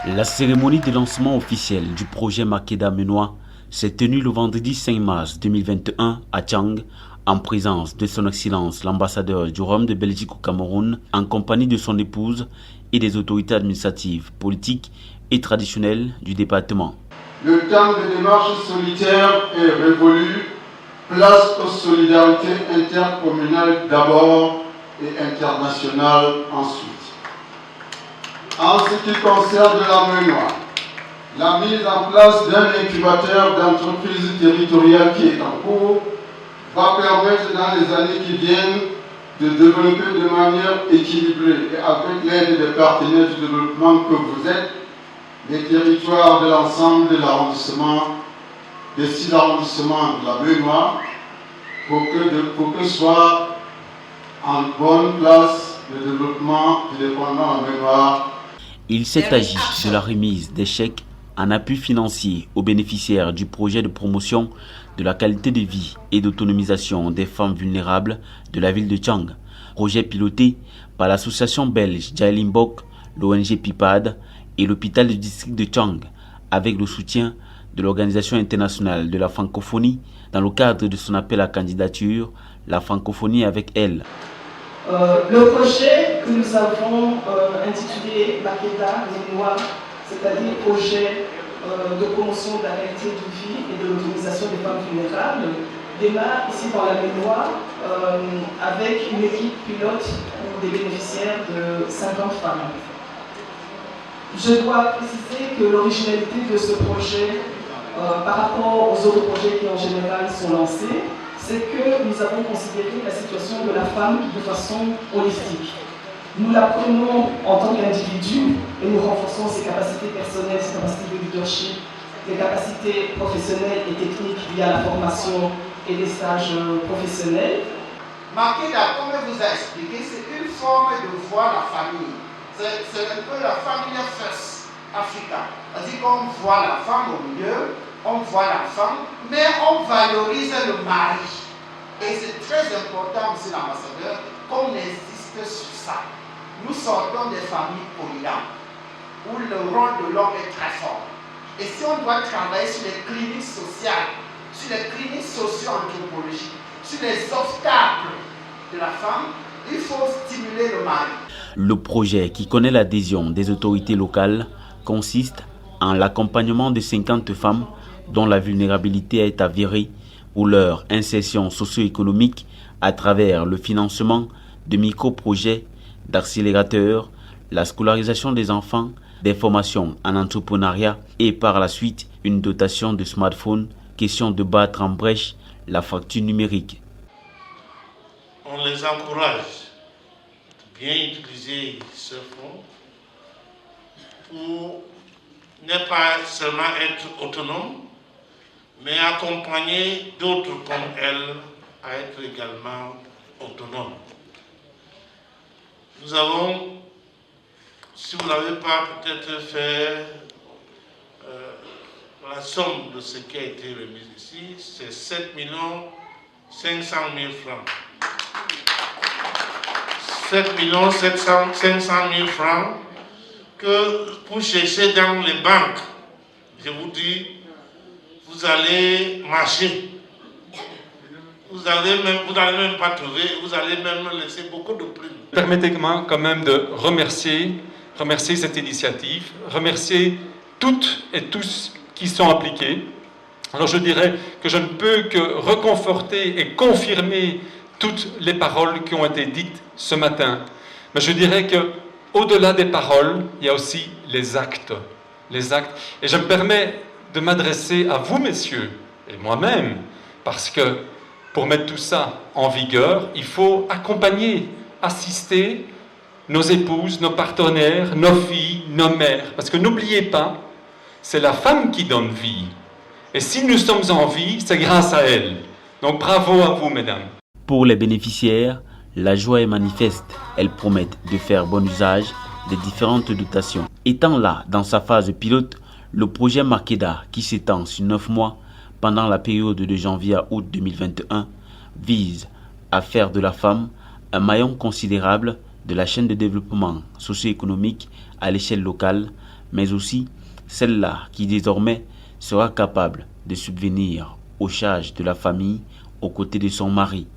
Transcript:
La cérémonie de lancement officiel du projet Makeda Menoir s'est tenue le vendredi 5 mars 2021 à Tchang, en présence de son Excellence l'ambassadeur du Royaume de Belgique au Cameroun, en compagnie de son épouse et des autorités administratives, politiques et traditionnelles du département. Le temps de démarche solitaire est révolu. Place aux solidarités intercommunales d'abord et internationales ensuite. En ce qui concerne la Menoir, la mise en place d'un incubateur d'entreprises territoriales qui est en cours va permettre dans les années qui viennent de développer de manière équilibrée et avec l'aide des partenaires du développement que vous êtes, les territoires de l'ensemble de l'arrondissement, des 6 arrondissements de la Menoir, pour que soit en bonne place le développement du département en Menoir. Il s'est agi de la remise des chèques en appui financier aux bénéficiaires du projet de promotion de la qualité de vie et d'autonomisation des femmes vulnérables de la ville de Tchang, projet piloté par l'association belge Jailimbok, l'ONG PIPAD et l'hôpital du district de Tchang, avec le soutien de l'Organisation internationale de la francophonie dans le cadre de son appel à candidature, la francophonie avec elle. Le projet que nous avons intitulé Makeda Menoir, c'est-à-dire projet de promotion de la qualité de vie et de l'autonomisation des femmes vulnérables, démarre ici dans la Menoir avec une équipe pilote des bénéficiaires de 50 femmes. Je dois préciser que l'originalité de ce projet par rapport aux autres projets qui en général sont lancés, c'est que nous avons considéré la situation de la femme de façon holistique. Nous la prenons en tant qu'individu et nous renforçons ses capacités personnelles, ses capacités de leadership, ses capacités professionnelles et techniques via la formation et les stages professionnels. Makeda, comme elle vous a expliqué, c'est une forme de voir la famille. C'est un peu la famille first Africa. C'est-à-dire qu'on voit la femme au milieu, on voit la femme, mais on valorise le mari. Et c'est très important, monsieur l'ambassadeur, qu'on insiste sur ça. Nous sortons des familles polygame, où le rôle de l'homme est très fort. Et si on doit travailler sur les cliniques sociales, sur les cliniques socio-anthropologiques, sur les obstacles de la femme, il faut stimuler le mari. Le projet, qui connaît l'adhésion des autorités locales, consiste en l'accompagnement de 50 femmes dont la vulnérabilité est avérée ou leur insertion socio-économique à travers le financement de micro-projets, d'accélérateurs, la scolarisation des enfants, des formations en entrepreneuriat et par la suite une dotation de smartphones, question de battre en brèche la fracture numérique. On les encourage de bien utiliser ce fonds pour ne pas seulement être autonome, mais accompagner d'autres comme elle à être également autonomes. Nous avons, si vous n'avez pas peut-être fait la somme de ce qui a été remis ici, c'est 7 500 000 francs. 7 500 000 francs que pour chercher dans les banques, je vous dis, vous allez marcher. Vous n'allez même pas trouver, vous allez même laisser beaucoup de plumes. Permettez-moi quand même de remercier cette initiative, remercier toutes et tous qui sont impliqués. Alors je dirais que je ne peux que reconforter et confirmer toutes les paroles qui ont été dites ce matin. Mais je dirais que au-delà des paroles, il y a aussi les actes. Les actes. Et je me permets de m'adresser à vous, messieurs, et moi-même, parce que pour mettre tout ça en vigueur, il faut accompagner, assister nos épouses, nos partenaires, nos filles, nos mères. Parce que n'oubliez pas, c'est la femme qui donne vie. Et si nous sommes en vie, c'est grâce à elle. Donc bravo à vous, mesdames. Pour les bénéficiaires, la joie est manifeste. Elles promettent de faire bon usage des différentes dotations. Étant là, dans sa phase pilote, le projet Makeda, qui s'étend sur 9 mois pendant la période de janvier à août 2021, vise à faire de la femme un maillon considérable de la chaîne de développement socio-économique à l'échelle locale, mais aussi celle-là qui désormais sera capable de subvenir aux charges de la famille aux côtés de son mari.